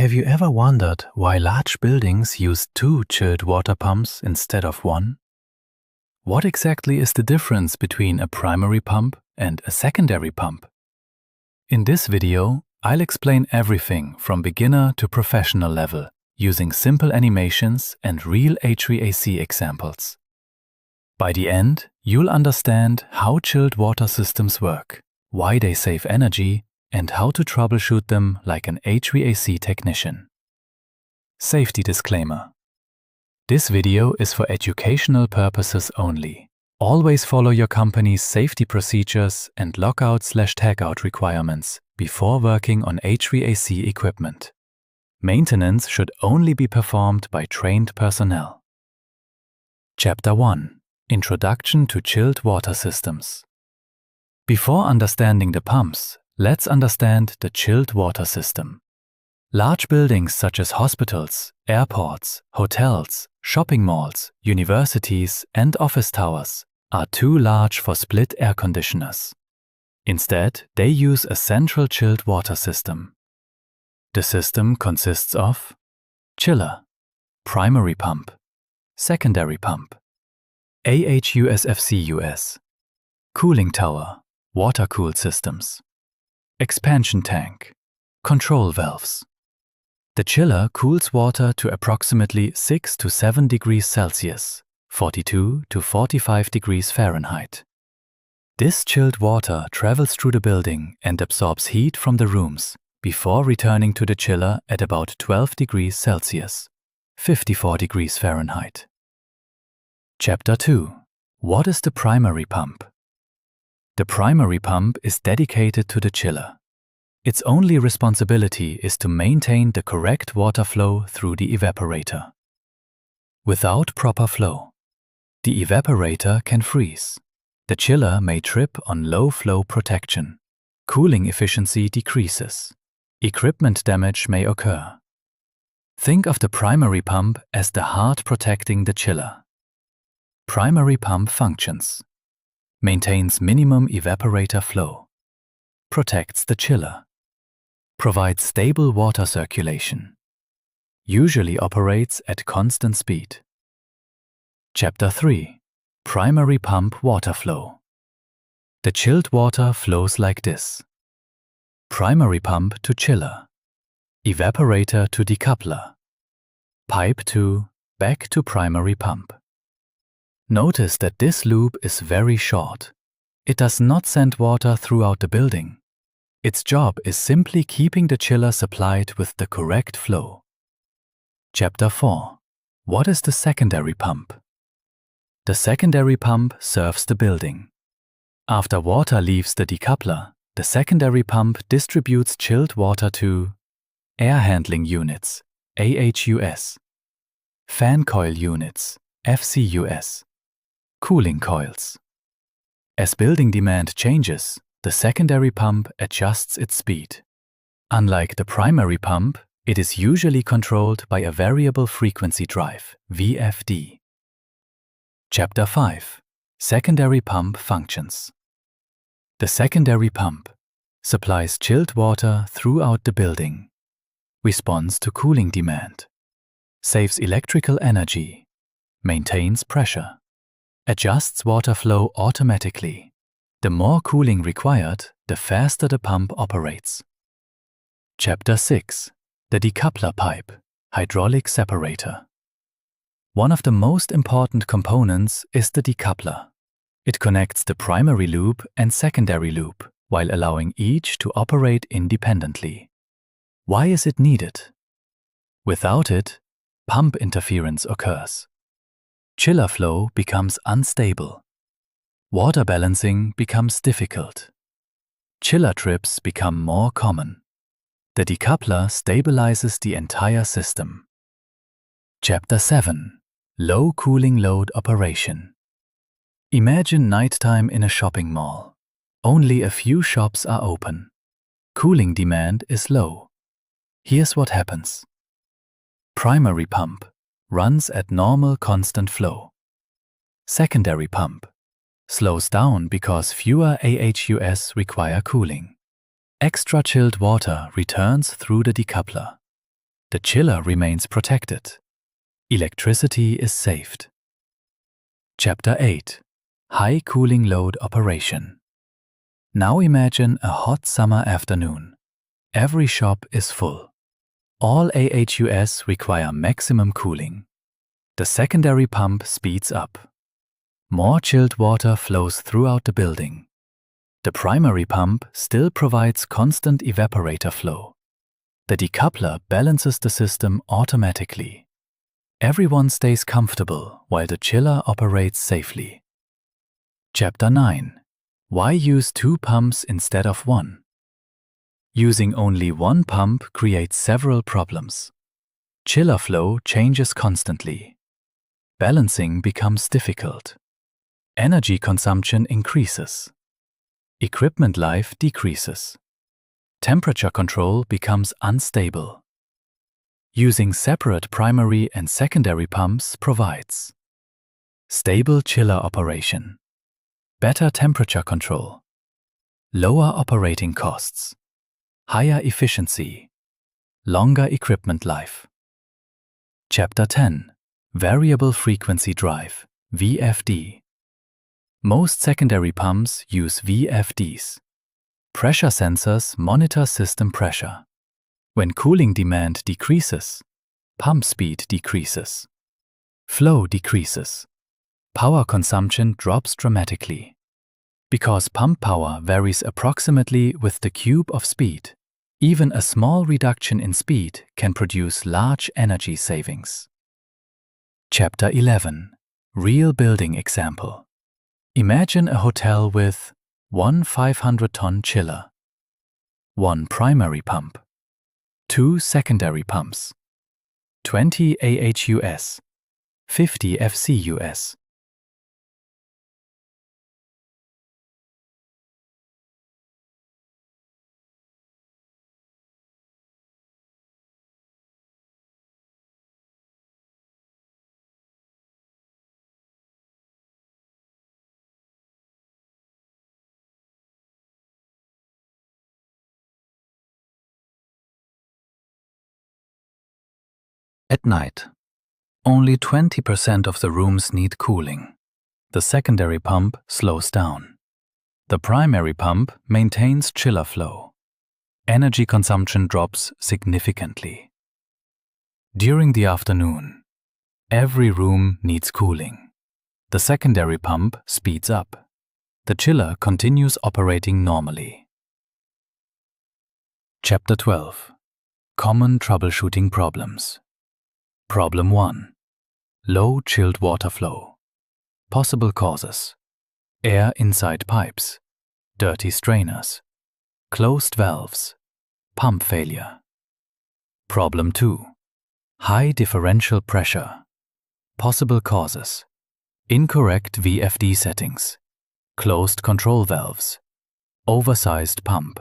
Have you ever wondered why large buildings use two chilled water pumps instead of one? What exactly is the difference between a primary pump and a secondary pump? In this video, I'll explain everything from beginner to professional level using simple animations and real HVAC examples. By the end, you'll understand how chilled water systems work, why they save energy, and how to troubleshoot them like an HVAC technician. Safety disclaimer. This video is for educational purposes only. Always follow your company's safety procedures and lockout/tagout requirements before working on HVAC equipment. Maintenance should only be performed by trained personnel. Chapter 1. Introduction to Chilled Water Systems. Before understanding the pumps, let's understand the chilled water system. Large buildings such as hospitals, airports, hotels, shopping malls, universities, and office towers are too large for split air conditioners. Instead, they use a central chilled water system. The system consists of chiller, primary pump, secondary pump, AHUSFCUS, cooling tower, water-cooled systems, expansion tank, control valves. The chiller cools water to approximately 6 to 7 degrees Celsius, 42 to 45 degrees Fahrenheit. This chilled water travels through the building and absorbs heat from the rooms before returning to the chiller at about 12 degrees Celsius, 54 degrees Fahrenheit. Chapter 2. What is the primary pump? The primary pump is dedicated to the chiller. Its only responsibility is to maintain the correct water flow through the evaporator. Without proper flow, the evaporator can freeze. The chiller may trip on low flow protection. Cooling efficiency decreases. Equipment damage may occur. Think of the primary pump as the heart protecting the chiller. Primary pump functions: maintains minimum evaporator flow, protects the chiller, provides stable water circulation, usually operates at constant speed. Chapter 3. Primary pump water flow. The chilled water flows like this: primary pump to chiller, evaporator to decoupler, pipe to, back to primary pump. Notice that this loop is very short. It does not send water throughout the building. Its job is simply keeping the chiller supplied with the correct flow. Chapter 4. What is the secondary pump? The secondary pump serves the building. After water leaves the decoupler, the secondary pump distributes chilled water to air handling units, AHUS, fan coil units, FCUS, cooling coils. As building demand changes, the secondary pump adjusts its speed. Unlike the primary pump, it is usually controlled by a variable frequency drive, VFD. Chapter 5. Secondary pump functions. The secondary pump supplies chilled water throughout the building, responds to cooling demand, saves electrical energy, maintains pressure, adjusts water flow automatically. The more cooling required, the faster the pump operates. Chapter 6. The decoupler pipe, hydraulic separator. One of the most important components is the decoupler. It connects the primary loop and secondary loop while allowing each to operate independently. Why is it needed? Without it, pump interference occurs. Chiller flow becomes unstable. Water balancing becomes difficult. Chiller trips become more common. The decoupler stabilizes the entire system. Chapter 7. Low cooling load operation. Imagine nighttime in a shopping mall. Only a few shops are open. Cooling demand is low. Here's what happens. Primary pump runs at normal constant flow. Secondary pump slows down because fewer AHUS require cooling. Extra chilled water returns through the decoupler. The chiller remains protected. Electricity is saved. Chapter 8. High cooling load operation. Now imagine a hot summer afternoon. Every shop is full. All AHUS require maximum cooling. The secondary pump speeds up. More chilled water flows throughout the building. The primary pump still provides constant evaporator flow. The decoupler balances the system automatically. Everyone stays comfortable while the chiller operates safely. Chapter 9. Why use 2 pumps instead of 1? Using only 1 pump creates several problems. Chiller flow changes constantly. Balancing becomes difficult. Energy consumption increases. Equipment life decreases. Temperature control becomes unstable. Using separate primary and secondary pumps provides stable chiller operation, better temperature control, lower operating costs, higher efficiency, longer equipment life. Chapter 10. Variable Frequency Drive, VFD. Most secondary pumps use VFDs. Pressure sensors monitor system pressure. When cooling demand decreases, pump speed decreases. Flow decreases. Power consumption drops dramatically. Because pump power varies approximately with the cube of speed, even a small reduction in speed can produce large energy savings. Chapter 11. Real building example. Imagine a hotel with 1 500-ton chiller, 1 primary pump, 2 secondary pumps, 20 AHUS, 50 FCUS. At night, only 20% of the rooms need cooling. The secondary pump slows down. The primary pump maintains chiller flow. Energy consumption drops significantly. During the afternoon, every room needs cooling. The secondary pump speeds up. The chiller continues operating normally. Chapter 12. Common troubleshooting problems. Problem 1. Low chilled water flow. Possible causes: air inside pipes, dirty strainers, closed valves, pump failure. Problem 2. High differential pressure. Possible causes: incorrect VFD settings, closed control valves, oversized pump.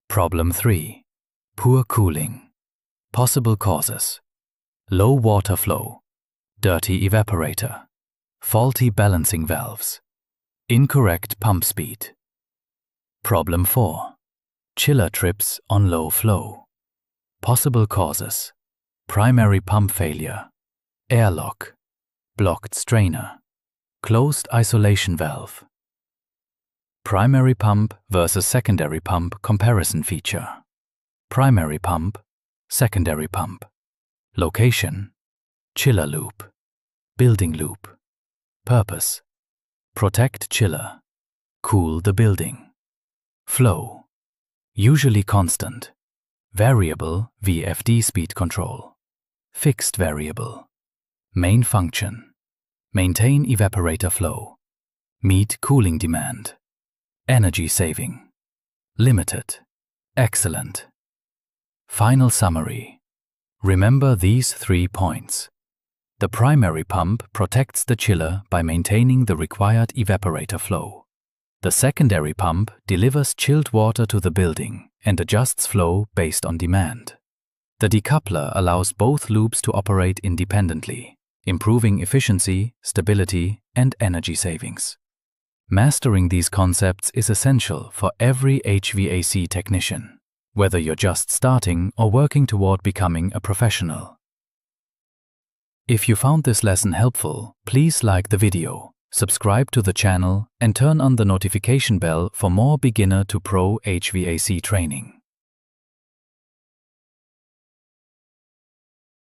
Problem 3. Poor cooling. Possible causes: low water flow, dirty evaporator, faulty balancing valves, incorrect pump speed. Problem 4. Chiller trips on low flow. Possible causes: primary pump failure, airlock, blocked strainer, closed isolation valve. Primary pump versus secondary pump comparison feature. Primary pump, secondary pump. Location: chiller loop, building loop. Purpose: protect chiller, cool the building. Flow: usually constant. Variable VFD speed control. Fixed variable. Main function: maintain evaporator flow. Meet cooling demand. Energy saving. Limited. Excellent. Final summary. Remember these 3 points. The primary pump protects the chiller by maintaining the required evaporator flow. The secondary pump delivers chilled water to the building and adjusts flow based on demand. The decoupler allows both loops to operate independently, improving efficiency, stability, and energy savings. Mastering these concepts is essential for every HVAC technician. whether you're just starting or working toward becoming a professional. If you found this lesson helpful, please like the video, subscribe to the channel, and turn on the notification bell for more beginner to pro HVAC training.